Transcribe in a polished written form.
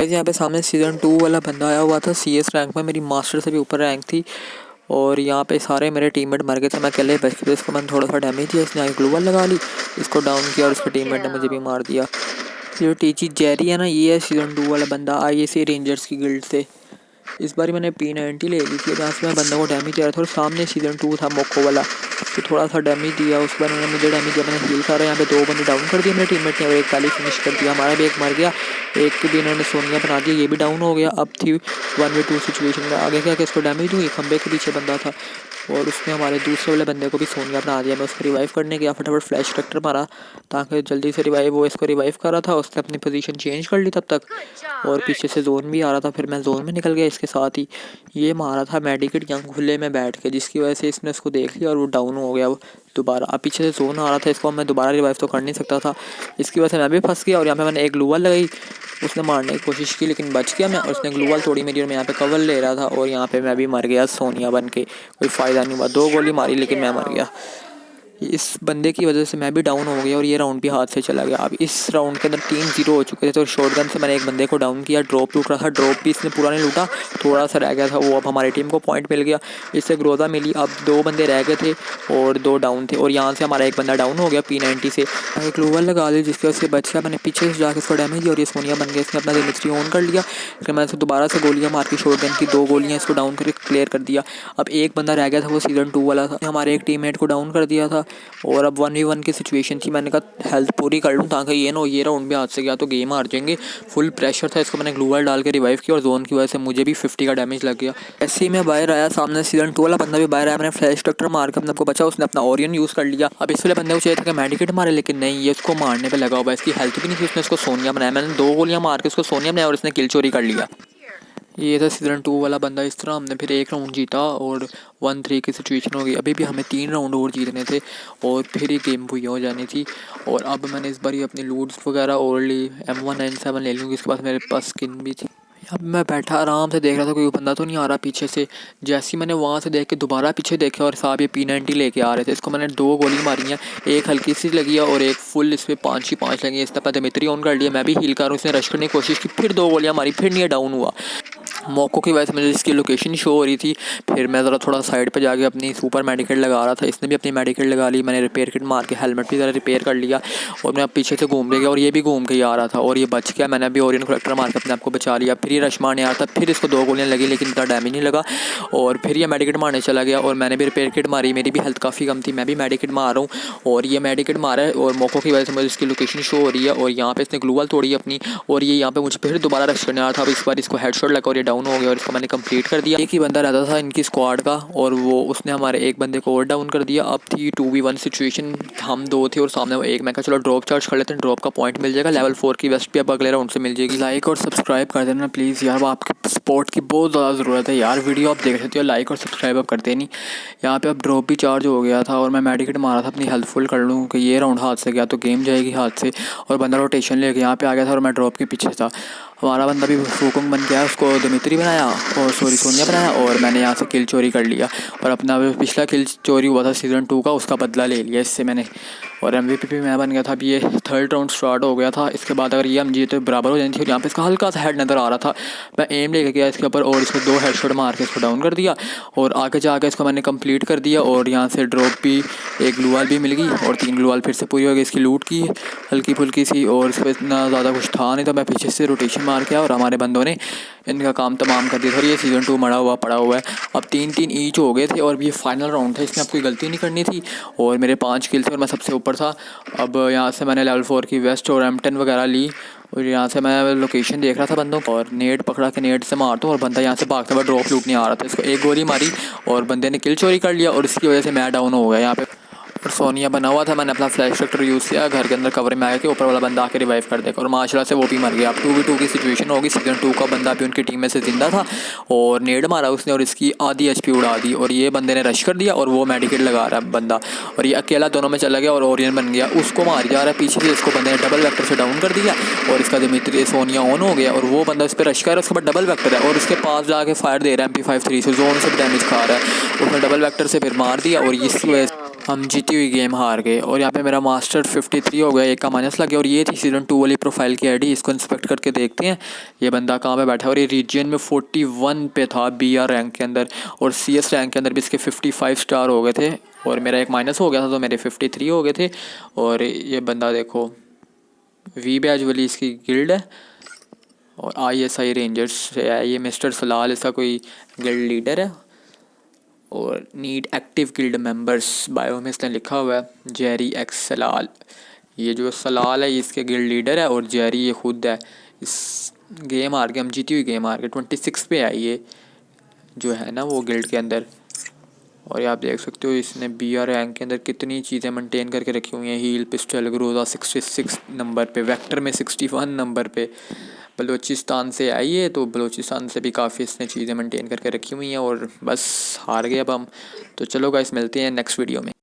यहाँ पे सामने सीज़न 2 वाला बंदा आया हुआ था CS रैंक में, मेरी मास्टर से भी ऊपर रैंक थी। और यहाँ पे सारे मेरे टीममेट मर गए थे, मैं अकेले बच गया। इसको मैंने थोड़ा सा डैमेज दिया, इसने आगे ग्लूवल लगा ली, इसको डाउन किया और इसके टीममेट ने मुझे भी मार दिया। जो टीची जेरी है ना, ये है सीज़न 2 वाला बंदा, IAC रेंजर्स की गिल्ड से। इस बार मैंने P90 ले ली थी, जहाँ से मैं बंदा को डैमेज दिया था। और सामने सीज़न 2 था मोको वाला, तो थोड़ा सा डैमेज दिया, उस बार उन्होंने मुझे डैमेज दिया, मैंने हील करा। यहाँ पे 2 बंदे डाउन कर दिए मेरे टीममेट ने और एक पहले फिनिश कर दिया। हमारा भी एक मर गया, एक को भी इन्होंने सोनिया बना दिया, ये भी डाउन हो गया। अब थी 1v2 सिचुएशन में, आगे क्या कि इसको डैमेज हुई, खंबे के पीछे बंदा था और उसने हमारे दूसरे वाले बंदे को भी सोनिया बना दिया। मैं उसको रिवाइव करने गया, फटाफट फ्लैश ट्रैक्टर मारा ताकि जल्दी से रिवाइव हो। इसको रिवाइव करा था, उसने अपनी पोजीशन चेंज कर ली तब तक, और पीछे से जोन भी आ रहा था, फिर मैं जोन में निकल गया इसके साथ ही। ये मारा था मेडिकेट यहाँ खुले में बैठ के, जिसकी वजह से इसने उसको देख लिया और वो डाउन हो गया दोबारा। अब पीछे से जोन आ रहा था, इसको मैं दोबारा रिवाइव तो कर नहीं सकता था, इसकी वजह से मैं भी फंस गया। और यहाँ पे मैंने एक ग्लूवल लगाई, उसने मारने की कोशिश की लेकिन बच गया मैं, और उसने ग्लूवल तोड़ी मेरी और मैं यहाँ पे कवर ले रहा था और यहाँ पे मैं भी मर गया सोनिया बन के। कोई फ़ायदा नहीं हुआ, 2 गोली मारी लेकिन मैं मर गया। इस बंदे की वजह से मैं भी डाउन हो गया और ये राउंड भी हाथ से चला गया। अब इस राउंड के अंदर 3-0 हो चुके थे, तो शॉटगन से मैंने एक बंदे को डाउन किया। ड्रॉप लूट रहा था, ड्रॉप भी इसने पूरा नहीं लूटा, थोड़ा सा रह गया था वो। अब हमारी टीम को पॉइंट मिल गया, इससे ग्रोजा मिली। अब 2 बंदे रह गए थे और 2 डाउन थे, और यहाँ से हमारा एक बंदा डाउन हो गया P90 से। एक ग्लूवल लगा ली जिसकी वजह से बच गया। मैंने पीछे से जाकर इसको डैमेज दिया और ये सोनिया बन गया। इसने अपना दिमित्री ऑन कर लिया, फिर मैंने दोबारा से गोलियाँ मार के शॉटगन की 2 गोलियाँ इसको डाउन करके क्लियर कर दिया। अब एक बंदा रह गया था, वो सीज़न 2 वाला था, हमारे एक टीममेट को डाउन कर दिया था और अब 1v1 की सिचुएशन थी। मैंने कहा हेल्थ पूरी कर लूँ ताकि ये ना ये राउंड भी हाथ से गया तो गेम हार जाएंगे। फुल प्रेशर था, इसको मैंने ग्लूवल डाल के रिवाइव किया और जोन की वजह से मुझे भी 50 का डैमेज लग गया। ऐसे ही मैं बाहर आया, सामने सीज़न 2 वाला बंदा भी बाहर आया, मैंने फ्लैश ट्रैक्टर मार के अपने आपको बचा, उसने अपना ओरियन यूज़ कर लिया। अब इस वाले बंदे को चाहिए था कि मेडिकेट मारे, लेकिन नहीं, ये उसको मारने पर लगा हुआ, इसकी हेल्थ भी नहीं थी, उसने उसको सोनिया बनाया। मैंने 2 गोलियाँ मार के उसको सोनिया बनाया और इसने किल चोरी कर लिया। ये था सीज़न 2 वाला बंदा। इस तरह हमने फिर एक राउंड जीता और 1-3 की सिचुएशन हो गई। अभी भी हमें 3 राउंड और जीतने थे और फिर ये गेम हुई हो जानी थी। और अब मैंने इस बार ये अपनी लूट्स वगैरह और ली, M197 ले लूँगी, इसके पास मेरे पास स्किन भी थी। अब मैं बैठा आराम से देख रहा था कोई बंदा तो नहीं आ रहा पीछे से। जैसे ही मैंने वहाँ से देख के दोबारा पीछे देखा और साहब ये P90 लेके आ रहे थे। इसको मैंने 2 गोली मारी हैं, एक हल्की सी लगी है और एक फुल, इस पर 5 ही 5 लगी है। इसने अपना दिमित्री ऑन कर लिया, मैं भी हील कर रहा हूँ, इसने रश करने की कोशिश की, फिर 2 गोलियाँ मारी, फिर नहीं डाउन हुआ। मोको की वजह से मुझे इसकी लोकेशन शो हो रही थी। फिर मैं ज़रा थोड़ा साइड पे जाके अपनी सुपर मेडिकेट लगा रहा था, इसने भी अपनी मेडिकेट लगा ली। मैंने रिपेयर किट मार के हेलमेट भी ज़रा रिपेयर कर लिया और मैं पीछे से घूम गया और ये भी घूम के ही आ रहा था और ये बच गया। मैंने भी ओरियन कलेक्टर मार के अपने आप को बचा लिया। फिर ये रश मारने आया था, फिर इसको 2 गोलियाँ लगी लेकिन इतना डैमेज नहीं लगा और फिर ये मेडिकेट मारने चला गया और मैंने भी रिपेयर किट मारी। मेरी भी हेल्थ काफ़ी कम थी, मैं भी मेडिकेट मार रहा हूँ और ये मेडिकेट मारा है और मोको की वजह से मुझे इसकी लोकेशन शो हो रही है। और यहाँ पे इसने ग्लूवल तोड़ी है अपनी और ये यहाँ पे मुझे फिर दोबारा रश करने आ रहा था। अब इस बार इसको हेडशॉट लगा और ये डाउन हो गया और इसको मैंने कंप्लीट कर दिया। एक ही बंदा रहता था इनकी स्क्वाड का और वो उसने हमारे एक बंदे को और डाउन कर दिया। अब थी 2v1 सिचुएशन, हम 2 थे और सामने वो एक। मैं कहा चलो ड्रॉप चार्ज कर लेते हैं, ड्रॉप का पॉइंट मिल जाएगा, लेवल 4 की वेस्ट भी अब अगले राउंड से मिल जाएगी। लाइक और सब्सक्राइब कर देना प्लीज़ यार, आपके सपोर्ट की बहुत ज़्यादा ज़रूरत है यार। वीडियो आप देख सकते हो, लाइक और सब्सक्राइब आप करते नहीं। यहाँ पे अब ड्रॉप भी चार्ज हो गया था और मैं मेडिकेट मारा था अपनी हेल्थ फुल कर लूँ कि ये राउंड हाथ से गया तो गेम जाएगी हाथ से। और बंदा रोटेशन लेके यहाँ पे आ गया था और मैं ड्रॉप के पीछे था। हमारा बंदा भी फूकुंग बन गया, उसको दिमित्री बनाया और सोनिया बनाया और मैंने यहाँ से किल चोरी कर लिया और अपना पिछला किल चोरी हुआ था सीज़न 2 का, उसका बदला ले लिया इससे मैंने। और MVP भी मैं बन गया था। अब ये 3rd राउंड स्टार्ट हो गया था। इसके बाद अगर ये हम जीते तो बराबर हो जानी थी और यहाँ पे इसका हल्का सा हेड नज़र आ रहा था। मैं एम लेके गया इसके ऊपर और इसको 2 हेडशॉट मार के इसको डाउन कर दिया और आगे जाके इसको मैंने कंप्लीट कर दिया। और यहाँ से ड्रॉप भी, एक ग्लूवाल भी मिल गई और 3 ग्लूवाल फिर से पूरी हो गई। इसकी लूट की हल्की फुल्की सी और इस पर इतना ज़्यादा कुछ था नहीं, तो मैं पीछे से रोटेशन मार के और हमारे बंदों ने इनका काम तमाम कर दिया था। और ये सीज़न 2 पड़ा हुआ है। अब 3-3 ईच हो गए थे और ये फाइनल राउंड था, इसमें अब कोई गलती नहीं करनी थी और मेरे 5 किल थे और मैं सबसे ऊपर था। अब यहाँ से मैंने लेवल 4 की वेस्ट और M10 वगैरह ली और यहाँ से मैं लोकेशन देख रहा था बंदों को और नेट पकड़ा के नेट से मारता हूँ और बंदा यहाँ से भागता हुआ ड्रॉप लूटने आ रहा था। इसको एक गोली मारी और बंदे ने किल चोरी कर लिया और इसकी वजह से मैं डाउन हो गया यहाँ पे। और सोनिया बना हुआ था, मैंने अपना फ्लैश ट्रैक्टर यूज़ किया, घर के अंदर कवर में आया कि ऊपर वाला बंदा आके रिवाइव कर देगा और माशाल्लाह से वो भी मर गया। अब 2v2 की सिचुएशन होगी। सीज़न 2 का बंदा भी उनकी टीम में से ज़िंदा था और नेड मारा उसने और इसकी आधी HP उड़ा दी और ये बंदे ने रश कर दिया और वो मेडिकेट लगा रहा है बंदा और ये अकेला दोनों में चला गया और ओरियन बन गया। उसको मार जा रहा है पीछे से, इसको बंदे ने डबल वेक्टर से डाउन कर दिया और इसका दिमित्री सोनिया ऑन हो गया और वो बंदा इस पर रश कर रहा है। उसके बाद डबल वेक्टर है और इसके पास जाके फायर दे रहा है MP53 से, जोन से डैमेज खा रहा है। उसने डबल वेक्टर से फिर मार दिया और इसकी वजह हम जीती हुई गेम हार गए और यहाँ पे मेरा मास्टर 53 हो गया, एक का माइनस लग गया। और ये थी सीज़न 2 वाली प्रोफाइल की आईडी, इसको इंस्पेक्ट करके देखते हैं ये बंदा कहाँ पे बैठा है। और ये रीजन में 41 पे था BR रैंक के अंदर, और CS रैंक के अंदर भी इसके 55 स्टार हो गए थे। और मेरा एक माइनस हो गया था तो मेरे 53 हो गए थे। और ये बंदा देखो वी बैज वाली इसकी गिल्ड है और ISI रेंजर्स से है ये। मिस्टर सलाल इसका कोई गिल्ड लीडर है। और need active guild members bio में इसने लिखा हुआ है जेरी एक्स सलाल। ये जो सलाल है ये इसके गिल्ड लीडर है और जेरी ये खुद है। इस गेम हार के हम जीती हुई गेम हार के 26 पे आई ये जो है ना वो गिल्ड के अंदर। और ये आप देख सकते हो इसने BR रैंक के अंदर कितनी चीज़ें मेंटेन करके रखी हुई हैं। हील पिस्टल ग्रोजा 66 नंबर पे, वेक्टर में 61 नंबर पे। बलूचिस्तान से आई है तो बलूचिस्तान से भी काफ़ी इसने चीज़ें मेंटेन करके रखी हुई हैं। और बस हार गए अब हम। तो चलो गाइस मिलते हैं नेक्स्ट वीडियो में।